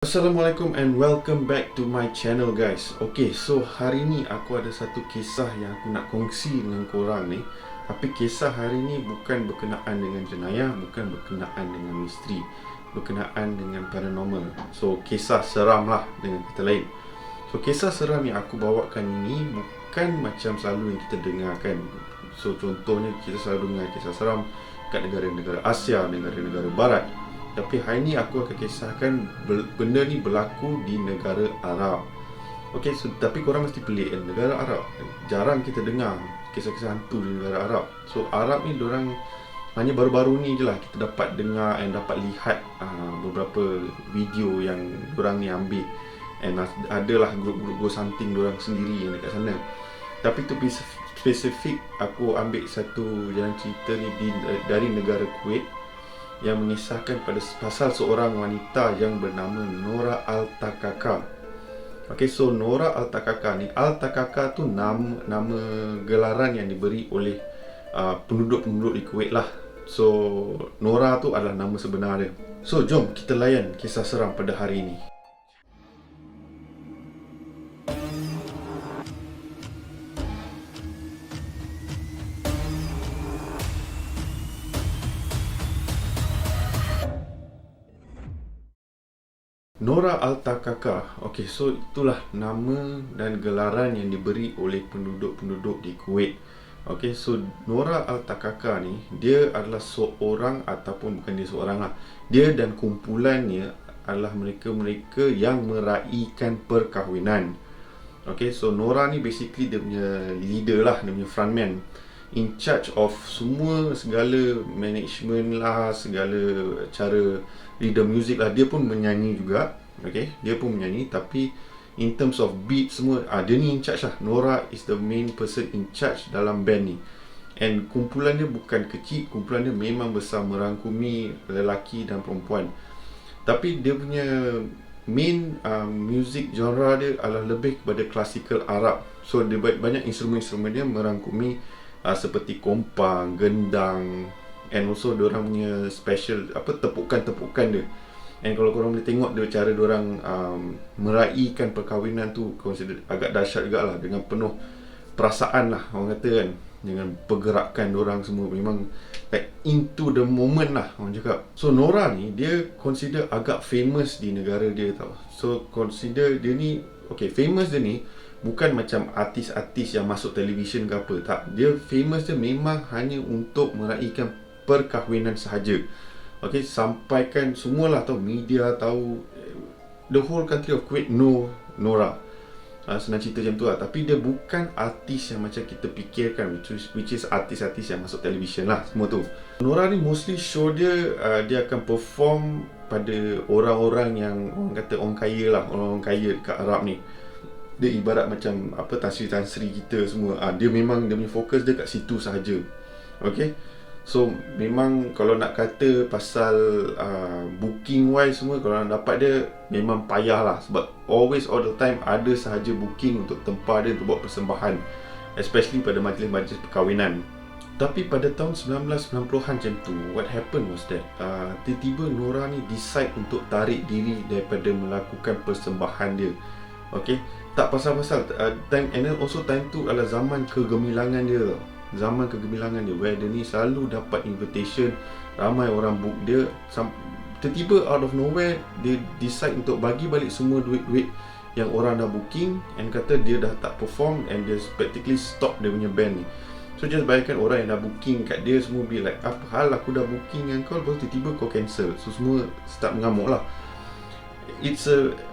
Assalamualaikum and welcome back to my channel guys. Okay, so hari ni aku ada satu kisah yang aku nak kongsi dengan korang ni. Tapi kisah hari ni bukan berkenaan dengan jenayah, bukan berkenaan dengan misteri, berkenaan dengan paranormal. So kisah seram lah dengan kata lain. So kisah seram yang aku bawakan ini bukan macam selalu yang kita dengarkan. So contohnya kita selalu dengar kisah seram kat negara-negara Asia, negara-negara Barat. Tapi hari ni aku akan kisahkan benda ni berlaku di negara Arab. Okay, so, tapi korang mesti pelik kan, negara Arab jarang kita dengar kisah-kisah hantu di negara Arab. So Arab ni dorang hanya baru-baru ni je lah kita dapat dengar dan dapat lihat beberapa video yang dorang ni ambil. And adalah grup-grup ghost hunting dorang sendiri yang dekat sana. Tapi tu spesifik aku ambil satu jalan cerita ni dari negara Kuwait yang mengisahkan pada pasal seorang wanita yang bernama Nora Al-Takaka. Okay, so Nora Al-Takaka ni, Al-Takaka tu nama gelaran yang diberi oleh penduduk-penduduk di Kuwait lah. So Nora tu adalah nama sebenar dia. So jom kita layan kisah seram pada hari ini. Nora Al-Takaka. Okay, so itulah nama dan gelaran yang diberi oleh penduduk-penduduk di Kuwait. Okay, so Nora Al-Takaka ni, dia adalah seorang, ataupun bukan dia seorang lah, dia dan kumpulannya adalah mereka-mereka yang meraihkan perkahwinan. Okay, so Nora ni basically dia punya leader lah, dia punya frontman, in charge of segala management lah, segala cara rhythm music lah. Dia pun menyanyi juga. Okay, dia pun menyanyi, tapi in terms of beat semua, dia ni in charge lah. Nora is the main person in charge dalam band ni. And kumpulan dia bukan kecil, kumpulan dia memang besar, merangkumi lelaki dan perempuan. Tapi dia punya main music genre dia adalah lebih kepada klasikal Arab. So dia banyak instrumen-instrumen dia merangkumi seperti kompang, gendang, and also diorang punya special tepukan-tepukan dia. And kalau korang boleh tengok dia cara diorang meraihkan perkahwinan tu, consider agak dahsyat juga lah, dengan penuh perasaan lah orang kata kan, dengan pergerakan diorang semua memang like into the moment lah orang cakap. So Nora ni dia consider agak famous di negara dia tau. So consider dia ni, okay, famous dia ni bukan macam artis-artis yang masuk televisyen ke apa, tak. Dia famous dia memang hanya untuk meraihkan perkahwinan sahaja. Okay, sampaikan semualah tahu, media tahu, the whole country of Kuwait know Nora. Senang cerita macam tu lah. Tapi dia bukan artis yang macam kita fikirkan, which is artis-artis yang masuk televisyen lah semua tu. Nora ni mostly show dia, dia akan perform pada orang-orang yang orang kata orang kaya lah, orang kaya dekat Arab ni. Dia ibarat macam Tan Sri kita semua. Dia memang, dia punya fokus dia kat situ sahaja. Okay, so memang kalau nak kata pasal booking wise semua, kalau nak dapat dia memang payah lah. Sebab always all the time ada sahaja booking untuk tempah dia untuk buat persembahan, especially pada majlis-majlis perkahwinan. Tapi pada tahun 1990-an macam tu, what happened was that tiba-tiba Nora ni decide untuk tarik diri daripada melakukan persembahan dia. Okay, tak pasal-pasal time, and then also time tu adalah zaman kegemilangan dia tau. Zaman kegemilangan dia, where dia ni selalu dapat invitation, ramai orang book dia. Tiba-tiba out of nowhere dia decide untuk bagi balik semua duit-duit yang orang dah booking, and kata dia dah tak perform, and dia practically stop dia punya band ni. So just bayangkan orang yang dah booking kat dia semua be like, apa hal aku dah booking dengan kau, lepas tiba-tiba kau cancel. So semua start mengamuk lah.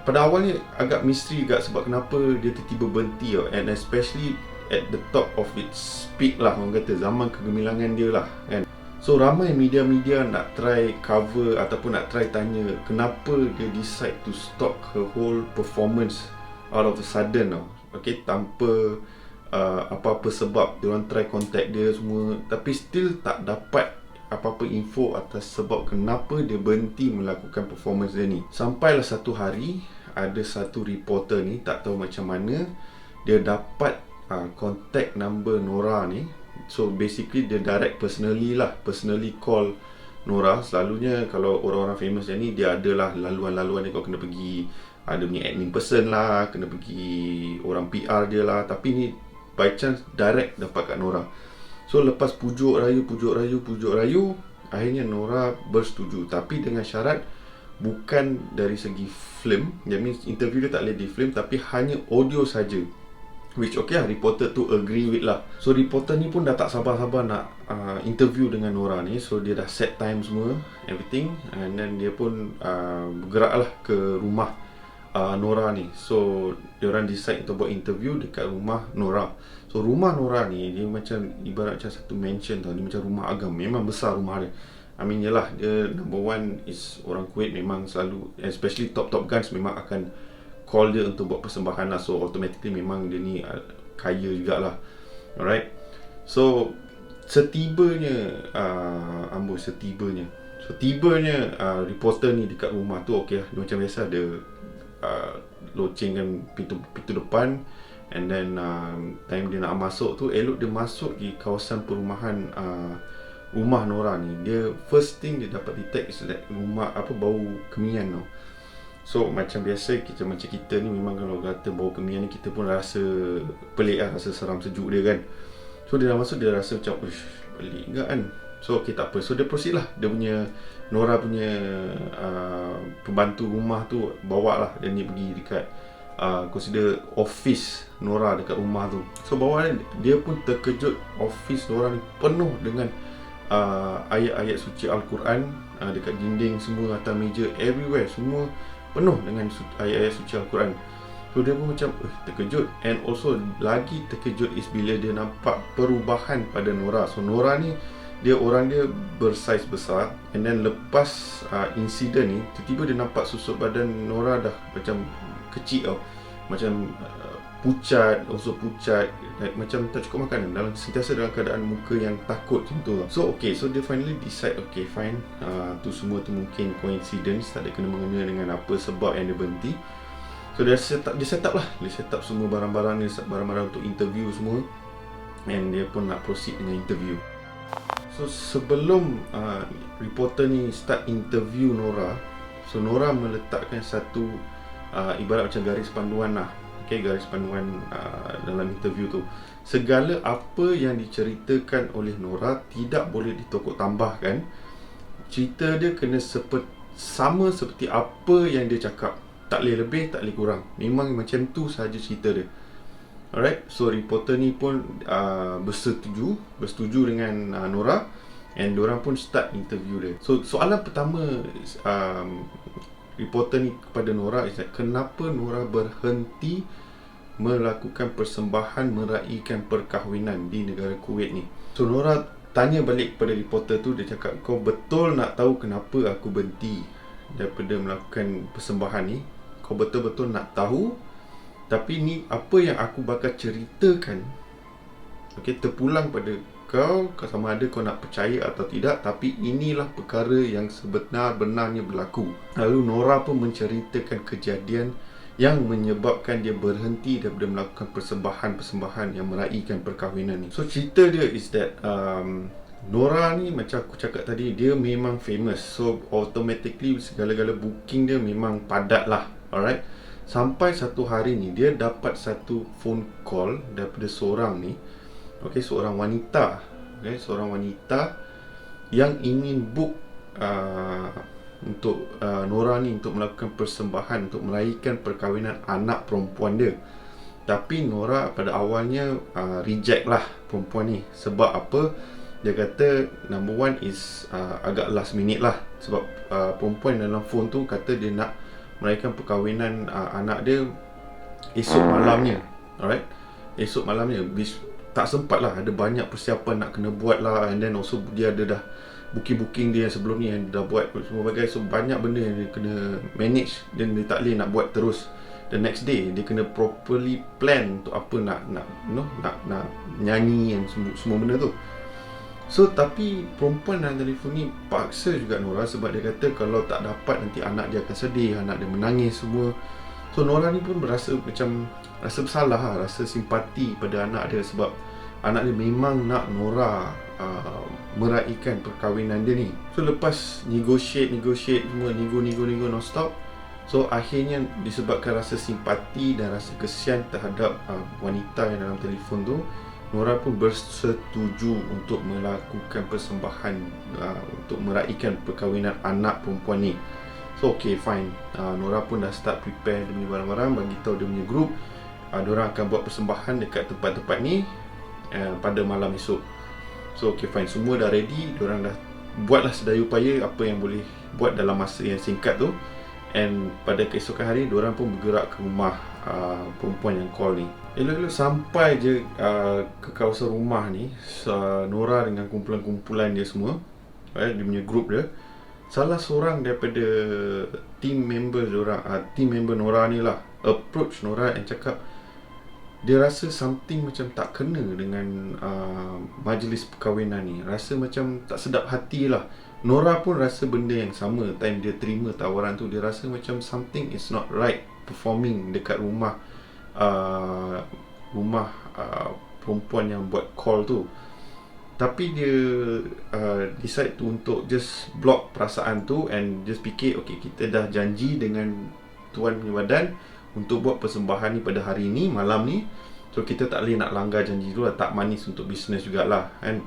Pada awalnya agak misteri juga sebab kenapa dia tiba-tiba berhenti, and especially at the top of its peak lah orang kata, zaman kegemilangan dia lah kan. So ramai media-media nak try cover ataupun nak try tanya kenapa dia decide to stop her whole performance out of a sudden tau. Okay, tanpa apa-apa sebab. Diorang try contact dia semua, tapi still tak dapat apa-apa info atas sebab kenapa dia berhenti melakukan performance dia ni. Sampailah satu hari ada satu reporter ni, tak tahu macam mana dia dapat contact number Nora ni. So basically dia direct personally call Nora, selalunya kalau orang-orang famous ni, dia adalah laluan-laluan ni. Kau kena pergi, ada punya admin person lah, kena pergi orang PR dia lah. Tapi ni by chance direct dapat kat Nora. So lepas pujuk rayu, akhirnya Nora bersetuju. Tapi dengan syarat bukan dari segi film. That means interview dia tak boleh di film, tapi hanya audio saja. Which okay lah, reporter tu agree with lah. So reporter ni pun dah tak sabar-sabar nak interview dengan Nora ni. So dia dah set time semua, everything. And then dia pun bergerak lah ke rumah Nora ni. So diorang decide untuk buat interview dekat rumah Nora. So rumah Nora ni, dia macam ibarat macam satu mansion tau. Dia macam rumah agam, memang besar rumah dia. I mean yelah, dia number one is orang Kuwait, memang selalu, especially top guns memang akan call dia untuk buat persembahan lah. So automatically memang dia ni kaya jugalah. Alright. So setibanya reporter ni dekat rumah tu, okay lah, dia macam biasa dia locengkan pintu depan. And then time dia nak masuk tu, elok dia masuk di kawasan perumahan rumah Nora ni. Dia first thing dia dapat detect is like rumah bau kemian tau. So macam biasa macam kita ni, memang kalau kata bau kemian ni, kita pun rasa pelik lah, rasa seram sejuk dia kan. So dia dah masuk, dia rasa macam pelik enggak kan. So okay, tak apa. So dia proceed lah, dia punya Nora punya pembantu rumah tu bawa lah dia ni pergi dekat consider office Nora dekat rumah tu. So bawa dia pun terkejut, office Nora ni penuh dengan ayat-ayat suci Al-Quran, dekat dinding semua, atas meja, everywhere, semua penuh dengan ayat-ayat suci Al-Quran. So dia pun macam terkejut. And also lagi terkejut is bila dia nampak perubahan pada Nora. So Nora ni, dia orang dia bersaiz besar. And then lepas insiden ni, tiba-tiba dia nampak susuk badan Nora dah macam kecil tau. Macam pucat, like, macam tak cukup makan, sentiasa dalam keadaan muka yang takut macam tu. So okay, so dia finally decide, okay fine, tu semua tu mungkin coincidence, tak ada kena-mengena dengan apa sebab yang dia berhenti. So dia set up semua barang-barang ni, barang-barang untuk interview semua. And dia pun nak proceed dengan interview. So sebelum reporter ni start interview Nora, so Nora meletakkan satu ibarat macam garis panduan lah. Okay, garis panduan dalam interview tu. Segala apa yang diceritakan oleh Nora tidak boleh ditokok tambahkan. Cerita dia kena sama seperti apa yang dia cakap. Tak boleh lebih, tak boleh kurang. Memang macam tu sahaja cerita dia. Alright, so reporter ni pun bersetuju dengan Nora. And diorang pun start interview dia. So soalan pertama reporter ni kepada Nora is like, kenapa Nora berhenti melakukan persembahan meraihkan perkahwinan di negara Kuwait ni? So Nora tanya balik kepada reporter tu, dia cakap, kau betul nak tahu kenapa aku berhenti daripada melakukan persembahan ni? Kau betul-betul nak tahu? Tapi ni apa yang aku bakal ceritakan, okay, terpulang pada kau sama ada kau nak percaya atau tidak. Tapi inilah perkara yang sebenar-benarnya berlaku. Lalu Nora pun menceritakan kejadian yang menyebabkan dia berhenti daripada melakukan persembahan yang meraihkan perkahwinan ni. So cerita dia is that Nora ni, macam aku cakap tadi, dia memang famous. So automatically segala-gala booking dia memang padat lah. Alright. Sampai satu hari ni dia dapat satu phone call daripada seorang ni, okay, seorang wanita, okay, seorang wanita yang ingin book untuk Nora ni untuk melakukan persembahan untuk meraihkan perkahwinan anak perempuan dia. Tapi Nora pada awalnya reject lah perempuan ni. Sebab apa? Dia kata number one is agak last minute lah. Sebab perempuan dalam phone tu kata dia nak meraihkan perkahwinan anak dia esok malamnya. Alright, esok malamnya. Tak sempat lah, ada banyak persiapan nak kena buat lah. And then also dia ada dah booking dia yang sebelum ni yang dah buat semua bagai. So banyak benda yang dia kena manage. Dan dia tak boleh nak buat terus the next day. Dia kena properly plan untuk apa nak nyanyi and semua benda tu. So tapi perempuan dalam telefon ni paksa juga Nora. Sebab dia kata kalau tak dapat nanti anak dia akan sedih, anak dia menangis semua. So Nora ni pun berasa macam rasa bersalah lah, rasa simpati pada anak dia. Sebab anak dia memang nak Nora meraihkan perkahwinan dia ni. So lepas negotiate semua, nego non-stop. So akhirnya disebabkan rasa simpati dan rasa kesian terhadap wanita yang dalam telefon tu, Nora pun bersetuju untuk melakukan persembahan untuk meraihkan perkahwinan anak perempuan ni. So okay, fine. Nora pun dah start prepare dia punya barang-barang, bagi tahu dia punya group diorang akan buat persembahan dekat tempat-tempat ni pada malam esok. So okay, fine, semua dah ready. Diorang dah buatlah sedaya upaya apa yang boleh buat dalam masa yang singkat tu. And pada keesokan hari, diorang pun bergerak ke rumah perempuan yang call ni. Elok-elok sampai je ke kawasan rumah ni, Nora dengan kumpulan-kumpulan dia semua, dia punya group dia, salah seorang daripada team member Nora ni lah approach Nora and cakap dia rasa something macam tak kena dengan majlis perkahwinan ni. Rasa macam tak sedap hati lah. Nora pun rasa benda yang sama time dia terima tawaran tu. Dia rasa macam something is not right performing dekat rumah perempuan yang buat call tu. Tapi dia decide tu untuk just block perasaan tu and just fikir, okay, kita dah janji dengan tuan punya badan untuk buat persembahan ni pada hari ni, malam ni. So kita tak boleh nak langgar janji tu lah, tak manis untuk bisnes jugalah kan.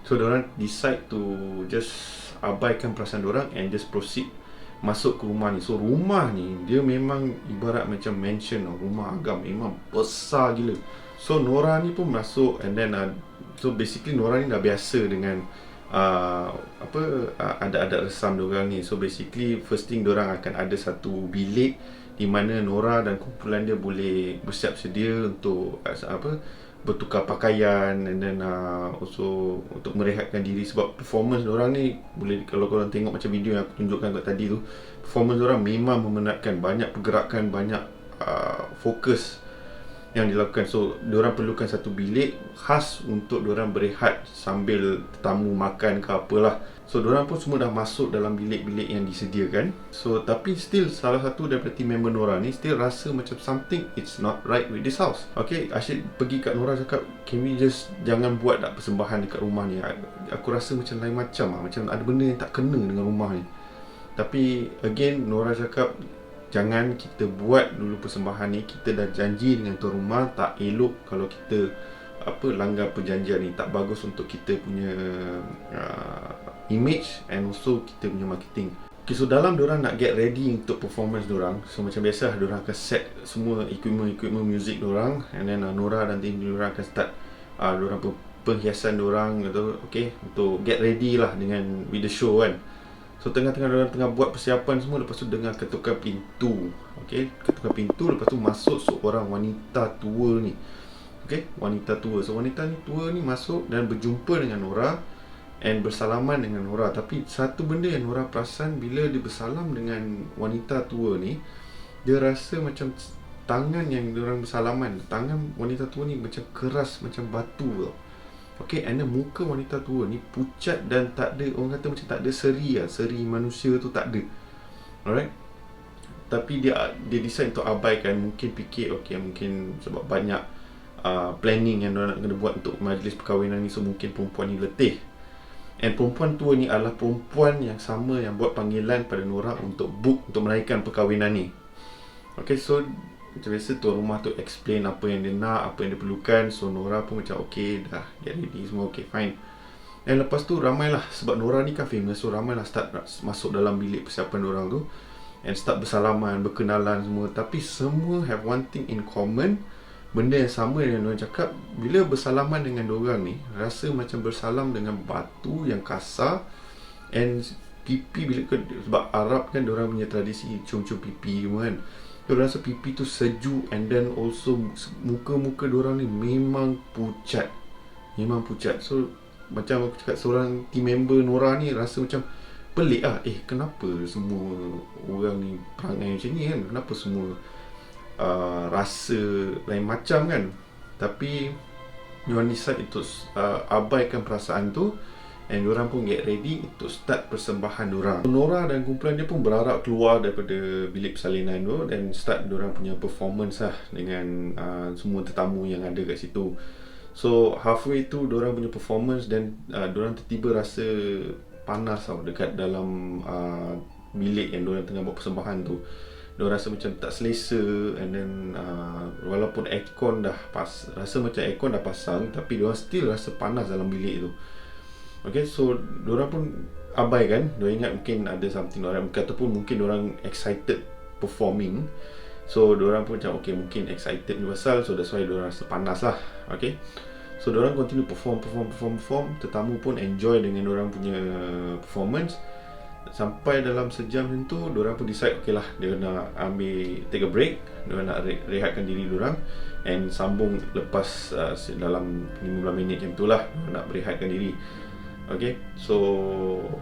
So diorang decide to just abaikan perasaan diorang and just proceed masuk ke rumah ni. So rumah ni dia memang ibarat macam mansion, rumah agam, memang besar gila. So Nora ni pun masuk and then so basically Nora ni dah biasa dengan adat-adat resam diorang ni. So basically first thing diorang akan ada satu bilik di mana Nora dan kumpulan dia boleh bersiap sedia untuk bertukar pakaian and then also untuk merehatkan diri. Sebab performance diorang ni, boleh kalau korang tengok macam video yang aku tunjukkan kat tadi tu, performance diorang memang memenatkan, banyak pergerakan, banyak fokus yang dilakukan. So diorang perlukan satu bilik khas untuk diorang berehat sambil tetamu makan ke apalah. So diorang pun semua dah masuk dalam bilik-bilik yang disediakan. So tapi still salah satu daripada team member Nora ni still rasa macam something it's not right with this house. Okay, Asyik pergi kat Nora cakap, can we just jangan buat tak persembahan dekat rumah ni. Aku rasa macam lain macam macam ada benda yang tak kena dengan rumah ni. Tapi again Nora cakap, jangan kita buat dulu persembahan ni. Kita dah janji dengan tuan rumah, tak elok kalau kita langgar perjanjian ni. Tak bagus untuk kita punya image and also kita punya marketing. Okay, so dalam diorang nak get ready untuk performance diorang, so macam biasa diorang akan set semua equipment music diorang, and then Nora dan tim diorang akan start diorang perhiasan diorang gitu, okay, untuk get ready lah dengan with the show kan. So tengah-tengah diorang tengah buat persiapan semua, lepas tu dengar ketukan pintu. Okay, ketukan pintu, lepas tu masuk seorang wanita tua ni. Okay, wanita tua. So wanita ni tua ni masuk dan berjumpa dengan Nora and bersalaman dengan Nora. Tapi satu benda yang Nora perasan bila dia bersalam dengan wanita tua ni, dia rasa macam tangan yang diorang bersalaman, tangan wanita tua ni macam keras, macam batu tau. Okay, and then muka wanita tua ni pucat dan tak ada, orang kata macam tak ada seri lah, seri manusia tu tak ada. Alright. Tapi dia decide untuk abaikan. Mungkin fikir, okay, mungkin sebab banyak planning yang diorang nak kena buat untuk majlis perkahwinan ni, so mungkin perempuan ni letih. And perempuan tua ni adalah perempuan yang sama yang buat panggilan pada Nora untuk book untuk meraihkan perkahwinan ni. Okay, so macam biasa tuan rumah tu explain apa yang dia nak, apa yang dia perlukan. So Nora pun macam okay, dah get ready semua, okay, fine. And lepas tu ramailah, sebab Nora ni kan famous, so ramailah start masuk dalam bilik persiapan diorang tu and start bersalaman, berkenalan semua. Tapi semua have one thing in common. Benda yang sama yang diorang cakap, bila bersalaman dengan diorang ni, rasa macam bersalam dengan batu yang kasar. And pipi, bila sebab Arab kan diorang punya tradisi cium-cium pipi kan, diorang rasa pipi tu sejuk. And then also muka-muka diorang ni memang pucat. Memang pucat. So macam aku cakap, seorang team member Nora ni rasa macam pelik lah. Kenapa semua orang ni perangai macam ni kan? Kenapa semua rasa lain macam kan? Tapi diorang decide untuk abaikan perasaan tu, and diorang pun get ready untuk start persembahan diorang. Nora dan kumpulan dia pun berharap keluar daripada bilik persalinan tu dan start diorang punya performance lah dengan semua tetamu yang ada kat situ. So halfway tu diorang punya performance, dan diorang tiba-tiba rasa panas tau dekat dalam bilik yang diorang tengah buat persembahan tu. Diorang rasa macam tak selesa, and then walaupun aircon dah rasa macam aircon dah pasang, tapi diorang still rasa panas dalam bilik tu. Okay, so diorang pun abaikan. Diorang ingat mungkin ada something diorang, ataupun mungkin diorang excited performing. So diorang pun macam okay, mungkin excited ni pasal, so that's why diorang rasa panas lah. Okay, so diorang continue perform. Tetamu pun enjoy dengan diorang punya performance. Sampai dalam sejam macam tu, diorang pun decide okay lah, dia nak ambil take a break. Diorang nak rehatkan diri diorang, and sambung lepas dalam 15 minit macam tu lah, diorang nak berehatkan diri. Okay, so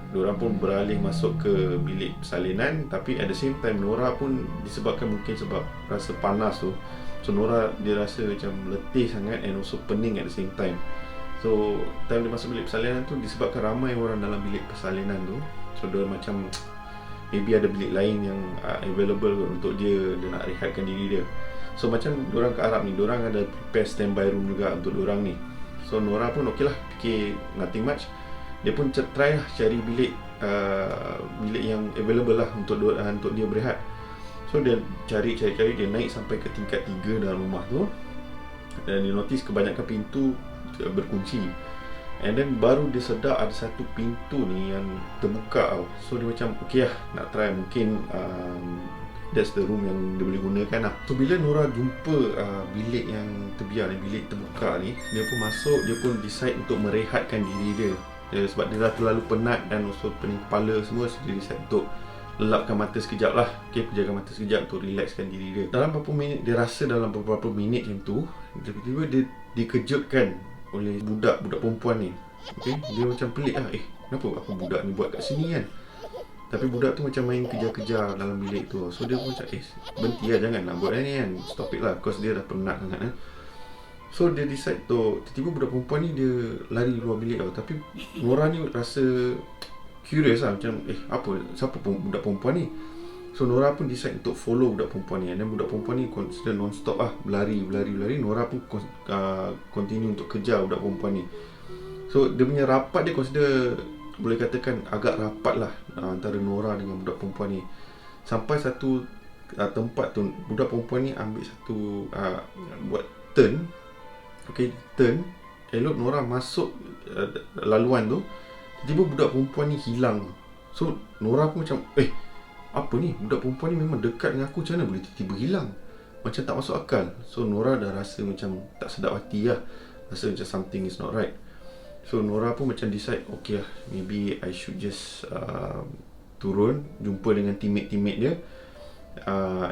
diorang pun beralih masuk ke bilik persalinan. Tapi at the same time, Nora pun disebabkan mungkin sebab rasa panas tu, so Nora dia rasa macam letih sangat, and also pening at the same time. So time dia masuk bilik persalinan tu, disebabkan ramai orang dalam bilik persalinan tu, so dia macam maybe ada bilik lain yang available untuk dia nak rehatkan diri dia. So macam diorang ke Arab ni, diorang ada prepare standby room juga untuk diorang ni. So Nora pun okey lah, fikir nothing much. Dia pun try lah cari bilik yang available lah untuk dia berehat. So dia cari, dia naik sampai ke tingkat 3 dalam rumah tu, dan dia notice kebanyakan pintu berkunci. And then baru dia sedar ada satu pintu ni yang terbuka tau. So dia macam okay lah, nak try, mungkin that's the room yang dia boleh gunakan lah. So bila Nora jumpa bilik yang terbiar ni, bilik terbuka ni, dia pun masuk. Dia pun decide untuk merehatkan diri dia. Sebab dia dah terlalu penat dan also pening kepala semua, so dia decide untuk lelapkan mata sekejap lah. Okay, pejamkan mata sekejap untuk relaxkan diri dia. Dalam beberapa minit, dia rasa dalam beberapa minit macam tu, tiba-tiba dia dikejutkan oleh budak perempuan ni. Okay, dia macam pelik lah, kenapa apa budak ni buat kat sini kan. Tapi budak tu macam main kejar-kejar dalam bilik tu. So dia pun macam berhenti lah, jangan nak buat ni kan, stop it lah, because dia dah penat sangat. So dia decide tu, tiba-tiba budak perempuan ni dia lari luar bilik tau. Tapi Nora ni rasa curious lah, macam apa, siapa budak perempuan ni. So Nora pun decide untuk follow budak perempuan ni. Dan budak perempuan ni consider non-stop lah, berlari. Nora pun continue untuk kejar budak perempuan ni. So dia punya rapat dia consider, boleh katakan agak rapat lah antara Nora dengan budak perempuan ni. Sampai satu tempat tu, budak perempuan ni ambil satu buat turn. Okay, turn, elok Nora masuk laluan tu, tiba-tiba budak perempuan ni hilang. So Nora pun macam apa ni, budak perempuan ni memang dekat dengan aku, macam mana boleh tiba-tiba hilang, macam tak masuk akal. So Nora dah rasa macam tak sedap hati lah, rasa macam something is not right. So Nora pun macam decide okay lah, maybe I should just turun, jumpa dengan teammate dia,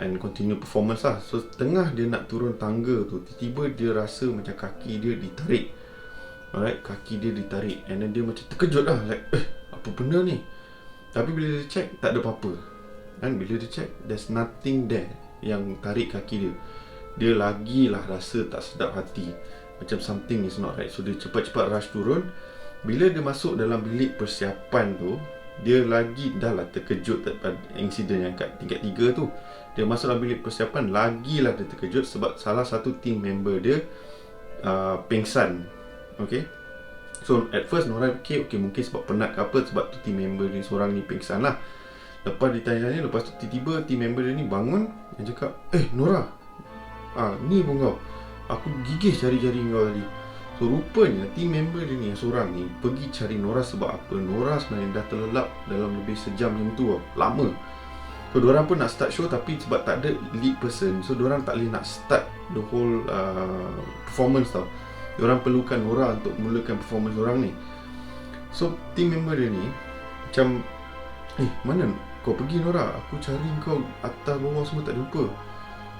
and continue performance lah. So tengah dia nak turun tangga tu, tiba-tiba dia rasa macam kaki dia ditarik. Alright, kaki dia ditarik, and then dia macam terkejut lah, like apa benda ni. Tapi bila dia check, tak ada apa-apa kan. Bila dia check, there's nothing there yang tarik kaki dia. Dia lagilah rasa tak sedap hati, macam something is not right. So dia cepat-cepat rush turun. Bila dia masuk dalam bilik persiapan tu, dia lagi dah lah terkejut insiden yang kat tingkat 3 tu. Dia masuk dalam bilik persiapan, lagilah dia terkejut sebab salah satu team member dia pengsan. Okay, so at first Nora fikir okay, mungkin sebab penat ke apa, sebab tu team member dia seorang ni pengsan lah. Lepas ditanya-tanya, lepas tu tiba-tiba team member dia ni bangun dan cakap, Nora, ni pun kau, aku gigih cari-cari kau tadi. So rupanya team member dia ni, seorang ni pergi cari Nora sebab apa? Nora sebenarnya dah terlelap dalam lebih sejam macam tu, lama. So diorang pun nak start show, tapi sebab tak ada lead person, so diorang tak boleh nak start the whole performance tau. Diorang perlukan Nora untuk mulakan performance diorang ni. So team member dia ni macam, mana kau pergi Nora? Aku cari kau atas bawah semua tak jumpa.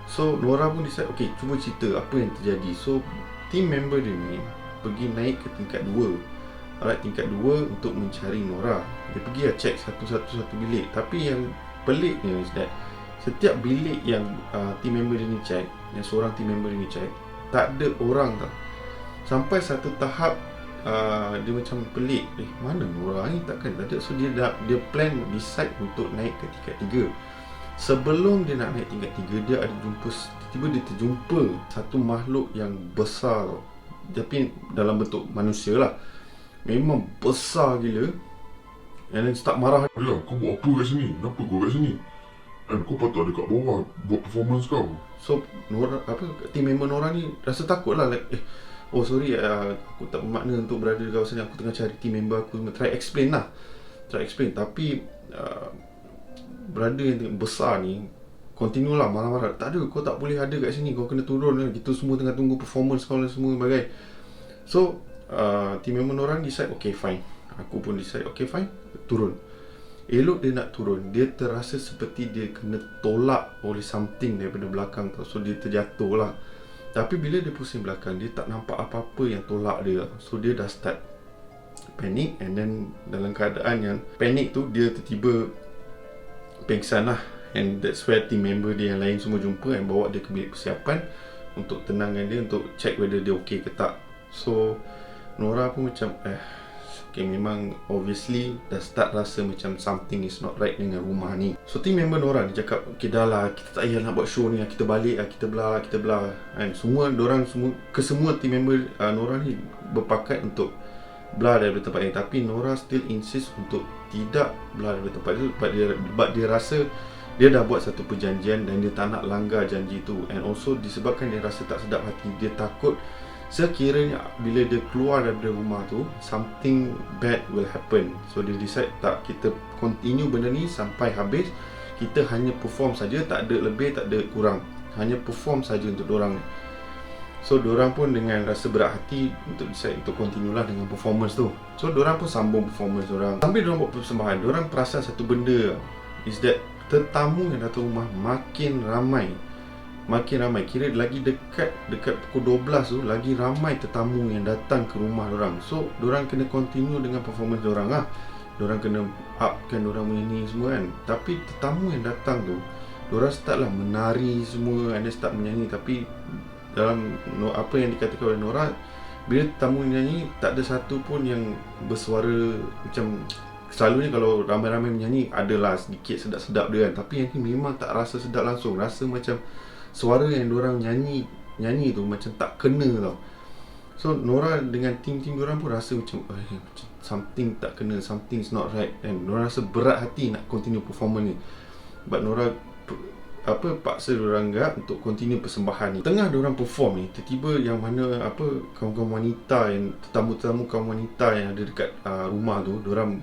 So Nora pun decide, okay, cuba cerita apa yang terjadi. So team member dia ni pergi naik ke tingkat 2. Alright, tingkat 2 untuk mencari Nora. Dia pergi check satu bilik. Tapi yang peliknya is that setiap bilik yang team member dia ni check, yang seorang team member dia ni check, tak ada orang tau. Sampai satu tahap dia macam pelik, mana Nora ni, takkan tak ada. So dia plan, decide untuk naik ke tingkat 3. Sebelum dia nak naik tingkat 3, dia ada jumpa, tiba-tiba dia terjumpa satu makhluk yang besar, tapi dalam bentuk manusia lah. Memang besar gila. And then start marah. Ayah, kau buat apa kat sini? Kenapa kau kat sini? And kau patut ada kat bawah buat performance kau. So Nora, team member Nora ni rasa takut lah, like oh sorry, aku tak bermakna untuk berada di kawasan ni, aku tengah cari team member aku. Try explain. Tapi brother yang besar ni continue lah marah-marah. Tak ada, kau tak boleh ada kat sini, kau kena turun lah. Kita semua tengah tunggu performance kau dan semua bagai. So team member orang decide okay fine. Aku pun decide okay fine, turun. Elok dia nak turun, dia terasa seperti dia kena tolak oleh something daripada belakang tau. So dia terjatuh lah. Tapi bila dia pusing belakang, dia tak nampak apa-apa yang tolak dia. So dia dah start panic. And then dalam keadaan yang panic tu, dia tiba-tiba pengsan lah. And that's where team member dia yang lain semua jumpa and bawa dia ke bilik persiapan untuk tenangkan dia, untuk check whether dia okay ke tak. So Nora pun macam okay, memang obviously dah start rasa macam something is not right dengan rumah ni. So team member Nora dia cakap okay dah lah, kita tak payah nak buat show ni, kita balik lah, kita belah. And semua semua team member Nora ni berpakat untuk belah daripada tempat ni. Tapi Nora still insist untuk tidak belah daripada tempat tu sebab dia rasa dia dah buat satu perjanjian dan dia tak nak langgar janji tu. And also disebabkan dia rasa tak sedap hati, dia takut sekiranya bila dia keluar daripada rumah tu, something bad will happen. So dia decide tak, kita continue benda ni sampai habis. Kita hanya perform saja, tak ada lebih, tak ada kurang, hanya perform saja untuk dorang. So dorang pun dengan rasa berat hati untuk decide untuk continue lah dengan performance tu. So dorang pun sambung performance dorang. Sambil dorang buat persembahan, dorang perasan satu benda, is that tetamu yang datang rumah makin ramai. Kira lagi dekat pukul 12 tu, lagi ramai tetamu yang datang ke rumah dorang. So dorang kena continue dengan performance dorang lah. Dorang kena upkan dorang punya ni semua kan. Tapi tetamu yang datang tu, dorang start lah menari semua, and start menyanyi. Tapi dalam apa yang dikatakan oleh Nora, bila tetamu menyanyi, tak ada satu pun yang bersuara macam selalunya kalau ramai-ramai menyanyi adalah sedikit sedap-sedap dia kan. Tapi yang ni memang tak rasa sedap langsung, rasa macam suara yang diorang nyanyi tu macam tak kena tau. So Nora dengan tim-tim diorang pun rasa macam something tak kena, something is not right. And diorang rasa berat hati nak continue performance ni. But Nora paksa diorang untuk continue persembahan ni. Tengah diorang perform ni, tiba-tiba yang mana kawan-kawan wanita, yang tetamu-tetamu kaum wanita yang ada dekat rumah tu, diorang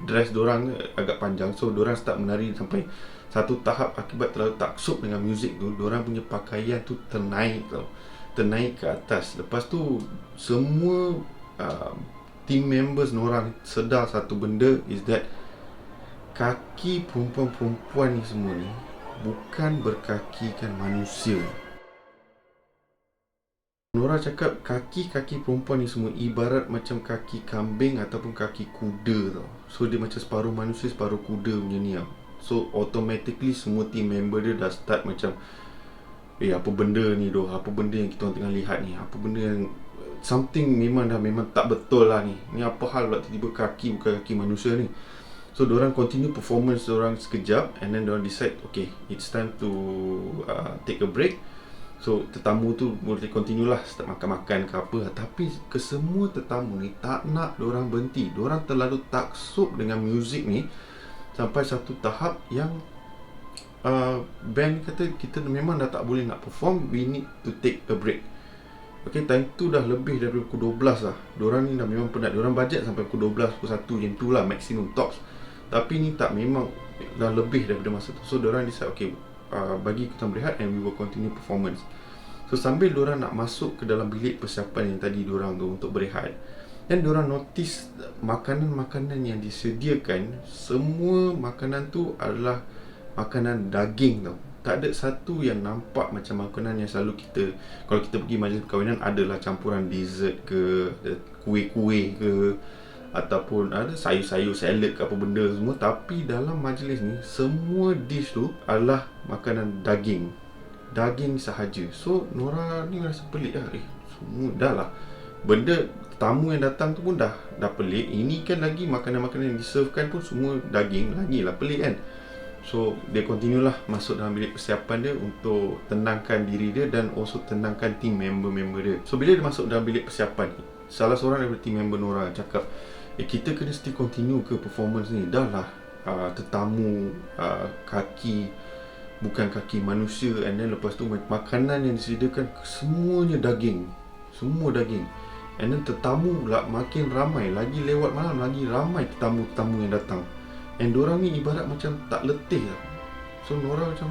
dress diorang agak panjang. So diorang start menari sampai satu tahap, akibat terlalu taksub dengan muzik tu, diorang punya pakaian tu ternaik ke atas. Lepas tu semua team members Nora sedar satu benda, is that kaki perempuan-perempuan ni semua ni bukan berkakikan manusia. Nora cakap kaki-kaki perempuan ni semua ibarat macam kaki kambing ataupun kaki kuda tau. So dia macam separuh manusia separuh kuda punya ni tau. So automatically semua team member dia dah start macam apa benda ni doh, apa benda yang kita tengah lihat ni, apa benda yang something memang tak betul lah ni. Ni apa hal pula tiba-tiba kaki bukan kaki manusia ni. So diorang continue performance diorang sekejap, and then diorang decide okay, it's time to take a break. So tetamu tu boleh continue lah, start makan-makan ke apa. Tapi kesemua tetamu ni tak nak diorang berhenti. Diorang terlalu taksub dengan muzik ni sampai satu tahap yang band kata kita memang dah tak boleh nak perform, we need to take a break. Okay, time tu dah lebih daripada pukul 12 lah. Diorang ni dah memang penat. Diorang budget sampai pukul 12, pukul 1 macam tu lah maximum tops. Tapi ni tak, memang dah lebih daripada masa tu. So diorang decide okay, bagi kita berehat and we will continue performance. So sambil diorang nak masuk ke dalam bilik persiapan yang tadi diorang tu untuk berehat, dan diorang notice makanan-makanan yang disediakan, semua makanan tu adalah makanan daging tau. Tak ada satu yang nampak macam makanan yang selalu kita, kalau kita pergi majlis perkahwinan, adalah campuran dessert ke, kuih-kuih ke, ataupun ada sayur-sayur, salad ke apa benda semua. Tapi dalam majlis ni, semua dish tu adalah makanan daging sahaja. So Nora ni rasa pelik lah. Semua dah lah, benda tamu yang datang tu pun dah pelik. Ini kan lagi makanan-makanan yang diservekan pun semua daging, lagi lah pelik kan. So dia continue lah masuk dalam bilik persiapan dia untuk tenangkan diri dia dan also tenangkan team member-member dia. So bila dia masuk dalam bilik persiapan ni, salah seorang daripada team member Nora cakap, kita kena still continue ke performance ni. Dah lah tetamu kaki bukan kaki manusia, and then lepas tu makanan yang disediakan semuanya daging. Semua daging. And then tetamu pula makin ramai, lagi lewat malam lagi ramai tetamu-tetamu yang datang. And diorang ni ibarat macam tak letih lah. So Nora macam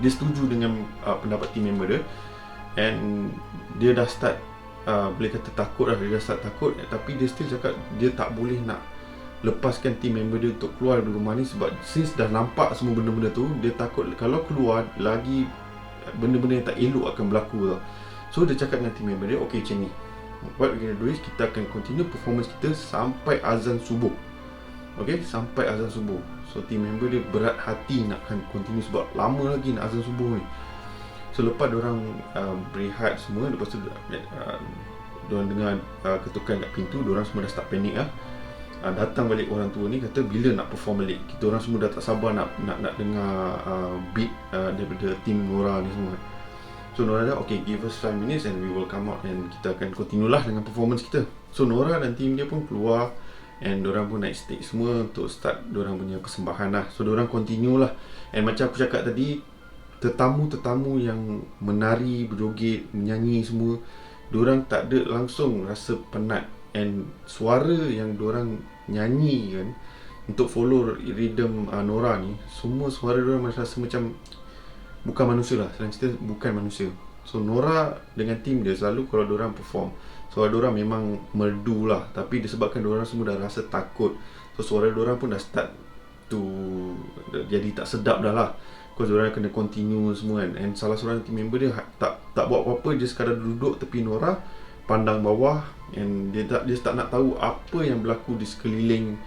dia setuju dengan pendapat team member dia, and dia dah start boleh kata takut lah. Dia dah start takut, tapi dia still cakap dia tak boleh nak lepaskan team member dia untuk keluar dari rumah ni, sebab since dah nampak semua benda-benda tu, dia takut kalau keluar lagi benda-benda yang tak elok akan berlaku tau. So dia cakap dengan team member dia, okay macam ni, what we're gonna do is kita akan continue performance kita sampai azan subuh. Okay, sampai azan subuh. So team member dia berat hati nak continue sebab lama lagi nak azan subuh ni. So lepas diorang berehat semua, lepas tu diorang dengar ketukan kat pintu, diorang semua dah start panik lah. Datang balik orang tua ni kata bila nak perform balik. Kita orang semua dah tak sabar nak dengar beat daripada team Nora ni semua. So Nora dah okay, give us 5 minutes and we will come out and kita akan continue lah dengan performance kita. So Nora dan team dia pun keluar, and diorang pun naik stage semua untuk start diorang punya persembahan lah. So diorang continue lah. And macam aku cakap tadi, tetamu-tetamu yang menari, berjoget, menyanyi semua, diorang tak ada langsung rasa penat. And suara yang diorang nyanyi kan untuk follow rhythm Nora ni, semua suara diorang rasa macam bukan manusia lah. Senang cerita, bukan manusia. So Nora dengan team dia selalu kalau diorang perform, suara diorang memang merdu lah, tapi disebabkan diorang semua dah rasa takut, so suara diorang pun dah start to jadi tak sedap dah lah. Because diorang kena continue semua kan. And salah seorang team member dia tak buat apa-apa, je sekadar duduk tepi Nora, pandang bawah, and dia tak nak tahu apa yang berlaku di sekeliling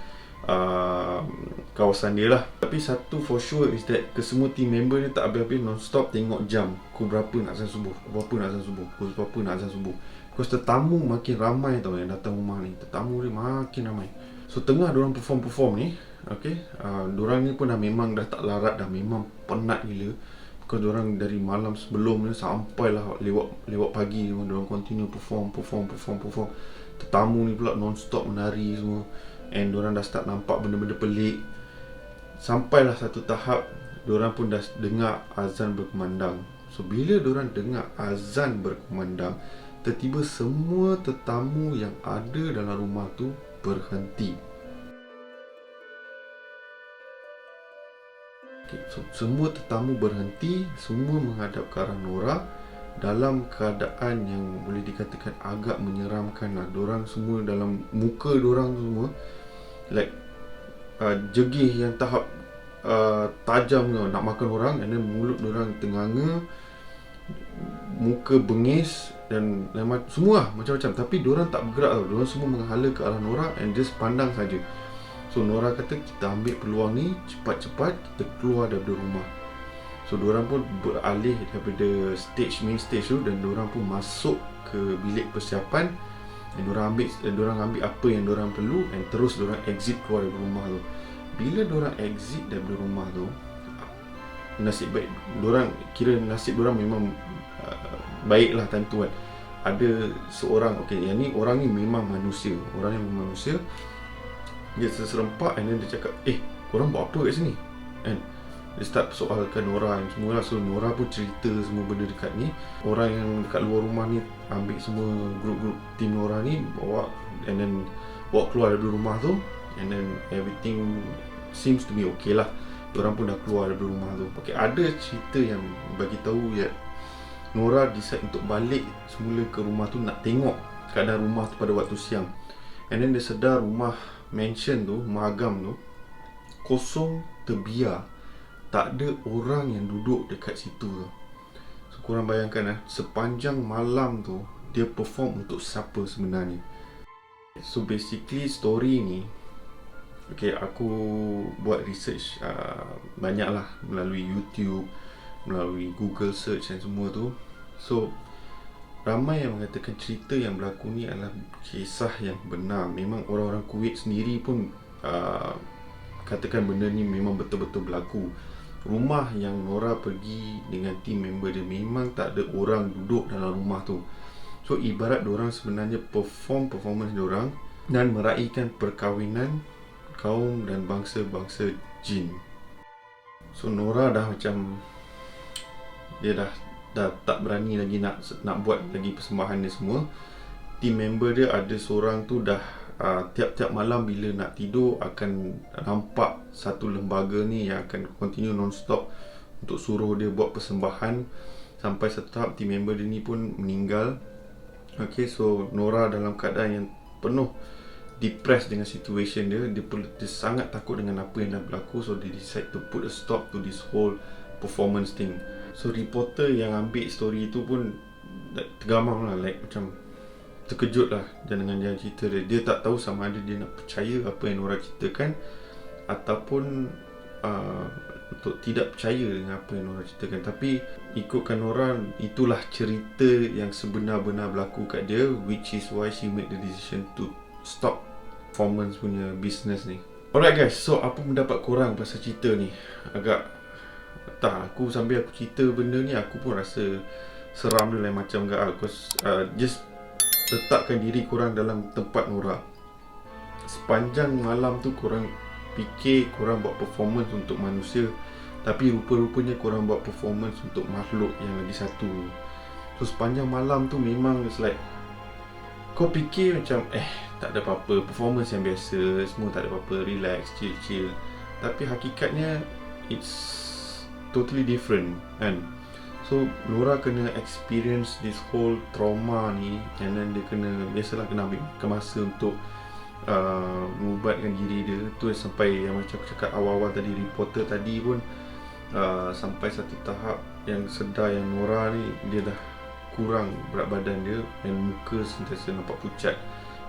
kawasan dia lah. Tapi satu for sure is that kesemua team member ni tak habis-habis non-stop tengok jam, pukul berapa nak azan subuh, pukul berapa nak azan subuh. Because tetamu makin ramai tau yang datang rumah ni, tetamu dia makin ramai. So tengah diorang perform ni, okay, diorang ni pun memang dah tak larat, dah memang penat gila. Because diorang dari malam sebelum ni sampailah lewat pagi, diorang continue perform. Tetamu ni pula non-stop menari semua, and diorang dah start nampak benda-benda pelik. Sampailah satu tahap diorang pun dah dengar azan berkumandang. So bila diorang dengar azan berkumandang, tiba-tiba semua tetamu yang ada dalam rumah tu berhenti. Okay, so semua tetamu berhenti, semua menghadap ke arah Nora dalam keadaan yang boleh dikatakan agak menyeramkan lah. Diorang semua dalam muka diorang semua like jegih yang tahap tajam nak makan orang, and then mulut diorang tenganga, muka bengis dan semua lah, macam-macam. Tapi diorang tak bergerak tau. Diorang semua menghala ke arah Nora and just pandang saja. So Nora kata kita ambil peluang ni, cepat-cepat kita keluar daripada rumah. So diorang pun beralih daripada main stage tu, dan diorang pun masuk ke bilik persiapan, dan diorang ambil apa yang diorang perlu, and terus diorang exit keluar dari rumah tu. Bila diorang exit daripada rumah tu, nasib baik diorang, kira nasib diorang memang baiklah time tu kan. Ada seorang, okay, yang ni orang ni memang manusia, dia terserempak, and then dia cakap, korang buat apa kat sini? And dia start soalkan Nora yang semua lah. So Nora pun cerita semua benda dekat ni. Orang yang dekat luar rumah ni ambil semua grup-grup team Nora ni, bawa keluar dari rumah tu, and then everything seems to be okay lah. Diorang pun dah keluar dari rumah tu. Okay, ada cerita yang bagi tahu ya Nora decide untuk balik semula ke rumah tu, nak tengok keadaan rumah tu pada waktu siang. And then dia sedar rumah mansion tu, rumah agam tu kosong, terbiar, tak ada orang yang duduk dekat situ tu. So korang bayangkan sepanjang malam tu dia perform untuk siapa sebenarnya. So basically story ni, okay, aku buat research banyak lah melalui YouTube, melalui Google search dan semua tu. So ramai yang mengatakan cerita yang berlaku ni adalah kisah yang benar. Memang orang-orang Kuwait sendiri pun katakan benda ni memang betul-betul berlaku. Rumah yang Nora pergi dengan team member dia, memang tak ada orang duduk dalam rumah tu. So ibarat diorang sebenarnya performance diorang dan meraihkan perkahwinan kaum dan bangsa-bangsa jin. So Nora dah macam, dia dah tak berani lagi nak buat lagi persembahan dia semua. Team member dia ada seorang tu dah tiap-tiap malam bila nak tidur akan nampak satu lembaga ni yang akan continue non-stop untuk suruh dia buat persembahan, sampai satu tahap team member dia ni pun meninggal. Okay, so Nora dalam keadaan yang penuh depressed dengan situation dia sangat takut dengan apa yang dah berlaku. So they decide to put a stop to this whole performance thing. So reporter yang ambil story tu pun tergamam lah, like macam terkejut lah dengan dia cerita dia. Dia tak tahu sama ada dia nak percaya apa yang Nora ceritakan ataupun untuk tidak percaya dengan apa yang Nora ceritakan. Tapi ikutkan Nora, itulah cerita yang sebenar-benar berlaku kat dia, which is why she made the decision to stop performance punya business ni. Alright guys, so apa pendapat korang pasal cerita ni? Agak tak, aku sambil aku cerita benda ni aku pun rasa seram dia lain macam agak. Just letakkan diri korang dalam tempat Nora. Sepanjang malam tu korang fikir korang buat performance untuk manusia, tapi rupa-rupanya korang buat performance untuk makhluk yang lagi satu. So sepanjang malam tu memang it's like kau fikir macam tak ada apa-apa, performance yang biasa, semua tak ada apa-apa, relax, chill. Tapi hakikatnya it's totally different kan. So Nora kena experience this whole trauma ni, and then dia kena, biasalah kena ambil masa untuk mengubatkan diri dia. Tu sampai yang macam aku cakap awal-awal tadi, reporter tadi pun sampai satu tahap yang sedar yang Nora ni dia dah kurang berat badan dia dan muka sentiasa nampak pucat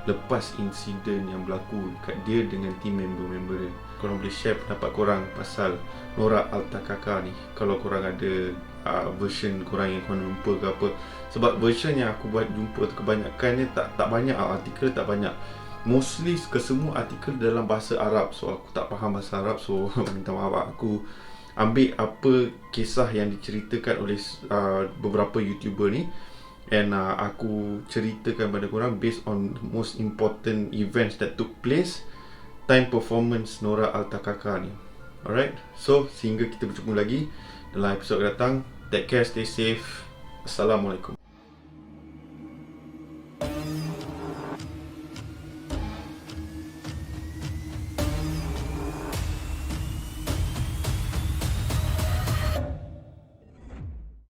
lepas insiden yang berlaku kat dia dengan team member dia. Korang boleh share pendapat korang pasal Nora Altakaka ni, kalau korang ada version korang yang korang jumpa ke apa. Sebab version yang aku buat jumpa tu kebanyakannya tak banyak, artikel tak banyak, mostly kesemua artikel dalam bahasa Arab. So aku tak faham bahasa Arab, so minta maaf. Aku ambil apa kisah yang diceritakan oleh beberapa YouTuber ni, and aku ceritakan pada korang based on the most important events that took place time performance Nora Altakaka ni. Alright, so sehingga kita berjumpa lagi dalam episod datang. Take care, stay safe. Assalamualaikum.